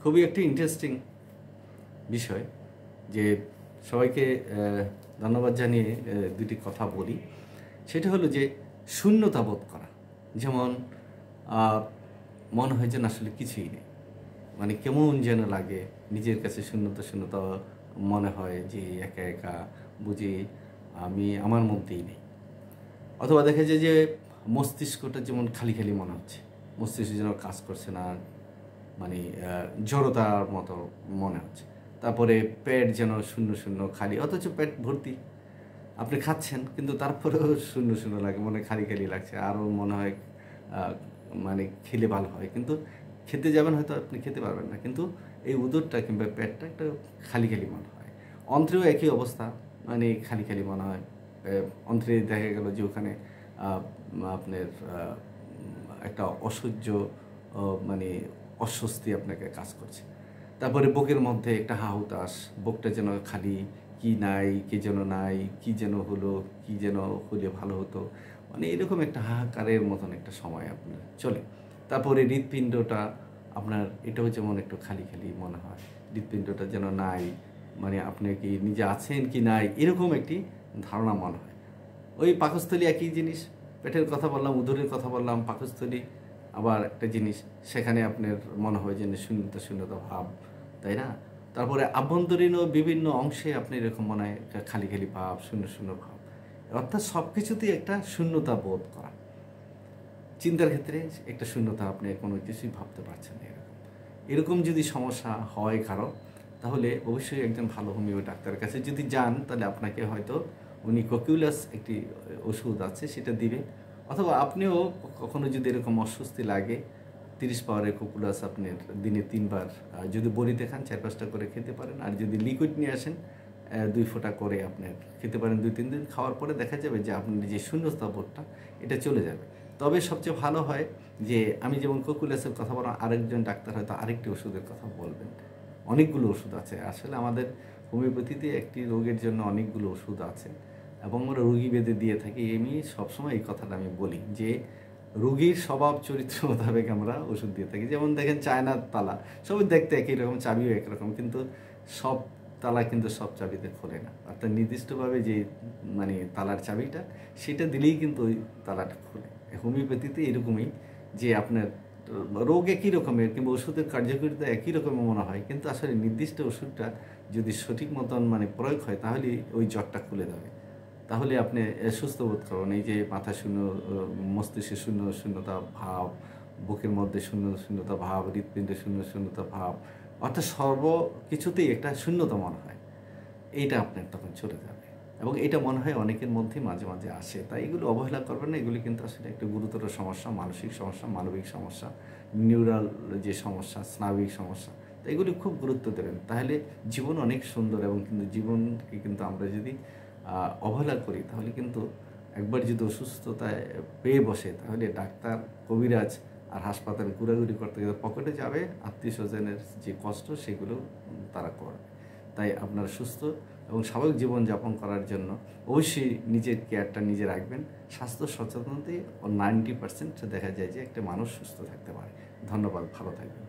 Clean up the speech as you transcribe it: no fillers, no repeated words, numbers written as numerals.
খুবই একটি ইন্টারেস্টিং বিষয় যে সবাইকে ধন্যবাদ জানিয়ে দুটি কথা বলি। সেটা হলো যে শূন্যতা বোধ করা। যেমন মনে হয় যেন আসলে কিছুই নেই, মানে কেমন যেন লাগে, নিজের কাছে শূন্যতা শূন্যতা মনে হয় যে একা একা বুঝি আমি আমার মধ্যেই নেই। অথবা দেখা যায় যে মস্তিষ্কটা যেমন খালি খালি মনে হচ্ছে, মস্তিষ্ক যেন কাজ করছে না, মানে জড়তার মতো মনে হচ্ছে। তারপরে পেট যেন শূন্য শূন্য খালি, অথচ পেট ভর্তি, আপনি খাচ্ছেন কিন্তু তারপরেও শূন্য শূন্য লাগে, মনে খালি খালি লাগছে, আরও মনে হয় মানে খেলে ভালো হয়, কিন্তু খেতে যাবেন হয়তো আপনি খেতে পারবেন না, কিন্তু এই উদরটা কিংবা পেটটা একটা খালি খালি মনে হয়। অন্ত্রেও একই অবস্থা, মানে খালি খালি মনে হয়। অন্ত্রে দেখা গেল যে ওখানে আপনার একটা অসহ্য মানে অস্বস্তি আপনাকে কাজ করছে। তারপরে বুকের মধ্যে একটা হাহুতাস, বুকটা যেন খালি, কি নাই, কে যেন নাই, কি যেন হলো, কি যেন হলে ভালো হতো, মানে এরকম একটা হাহাকারের মতন একটা সময় আপনার চলে। তারপরে হৃৎপিণ্ডটা আপনার এটাও যেমন একটু খালি খালি মনে হয়, হৃৎপিণ্ডটা যেন নাই, মানে আপনি কি নিজে আছেন কি নাই এরকম একটি ধারণা মনে হয়। ওই পাকস্থলী একই জিনিস, পেটের কথা বললাম, উদরের কথা বললাম, পাকস্থলী আবার একটা জিনিস, সেখানে আপনার মনে হয় যে শূন্যতা শূন্যতা ভাব, তাই না? তারপরে আভ্যন্তরীণও বিভিন্ন অংশে আপনি এরকম মনে হয় খালি খালি ভাব, শূন্য শূন্য ভাব, অর্থাৎ সব কিছুতেই একটা শূন্যতা বোধ করা। চিন্তার ক্ষেত্রে একটা শূন্যতা, আপনি কোনো কিছুই ভাবতে পারছেন না, এরকম এরকম যদি সমস্যা হয় কারো, তাহলে অবশ্যই একজন ভালো হোমিও ডাক্তারের কাছে যদি যান, তাহলে আপনাকে হয়তো উনি কোকিউলাস একটি ওষুধ আছে সেটা দিবে, অথবা আপনিও কখনো যদি এরকম অস্বস্তি লাগে, 30 পাওয়ারের কোকুলাস আপনার দিনে 3 বার যদি বড়িতে খান 4-5টা করে খেতে পারেন, আর যদি লিকুইড নিয়ে আসেন 2 ফোঁটা করে আপনার খেতে পারেন। 2-3 দিন খাওয়ার পরে দেখা যাবে যে আপনার যে শূন্যতা বোধটা এটা চলে যাবে। তবে সবচেয়ে ভালো হয় যে আমি যেমন কোকুলাসের কথা বললাম, আরেকজন ডাক্তার হয়তো আরেকটি ওষুধের কথা বলবেন। অনেকগুলো ওষুধ আছে আসলে আমাদের হোমিওপ্যাথিতে, একটি রোগের জন্য অনেকগুলো ওষুধ আছে এবং আমরা রোগী বেঁধে দিয়ে থাকি। আমি সবসময় এই কথাটা আমি বলি যে রোগীর স্বভাব চরিত্র মোতাবেক আমরা ওষুধ দিয়ে থাকি। যেমন দেখেন চায়নার তালা, সবই দেখতে একই রকম, চাবিও একরকম, কিন্তু সব তালা কিন্তু সব চাবিতে খোলে না, অর্থাৎ নির্দিষ্টভাবে যে মানে তালার চাবিটা সেটা দিলেই কিন্তু ওই তালাটা খোলে। হোমিওপ্যাথিতে এরকমই, যে আপনার রোগ একই রকমের কিংবা ওষুধের কার্যকারিতা একই রকমের মনে হয়, কিন্তু আসলে নির্দিষ্ট ওষুধটা যদি সঠিক মতন মানে প্রয়োগ হয়, তাহলে ওই জ্বরটা খুলে যাবে, তাহলে আপনি সুস্থ বোধ করবেন। এই যে মাথা শূন্য, মস্তিষ্কে শূন্য শূন্যতা ভাব, বুকের মধ্যে শূন্য শূন্যতা ভাব, হৃৎপিণ্ডে শূন্য শূন্যতা ভাব, অর্থাৎ কিছুতেই একটা শূন্যতা মনে হয়, এইটা আপনার তখন চলে যাবে। এবং এটা মনে হয় অনেকের মধ্যেই মাঝে মাঝে আসে, তাই এগুলো অবহেলা করবেন না। এগুলি কিন্তু আসলে একটা গুরুতর সমস্যা, মানসিক সমস্যা, মানবিক সমস্যা, নিউরাল যে সমস্যা, স্নায়বিক সমস্যা। তো এগুলি খুব গুরুত্ব দেবেন, তাহলে জীবন অনেক সুন্দর। এবং কিন্তু জীবনকে কিন্তু আমরা যদি অবহেলা করি, তাহলে কিন্তু একবার যদি অসুস্থতায় পেয়ে বসে, তাহলে ডাক্তার, কবিরাজ আর হাসপাতালে ঘোরাঘুরি করতে গেলে পকেটে যাবে, আত্মীয় স্বজনের যে কষ্ট সেগুলো তারা করবে। তাই আপনারা সুস্থ এবং স্বাভাবিক জীবনযাপন করার জন্য অবশ্যই নিজের কেয়ারটা নিজে রাখবেন। স্বাস্থ্য সচেতনতায় 90% দেখা যায় যে একটা মানুষ সুস্থ থাকতে পারে। ধন্যবাদ, ভালো থাকবেন।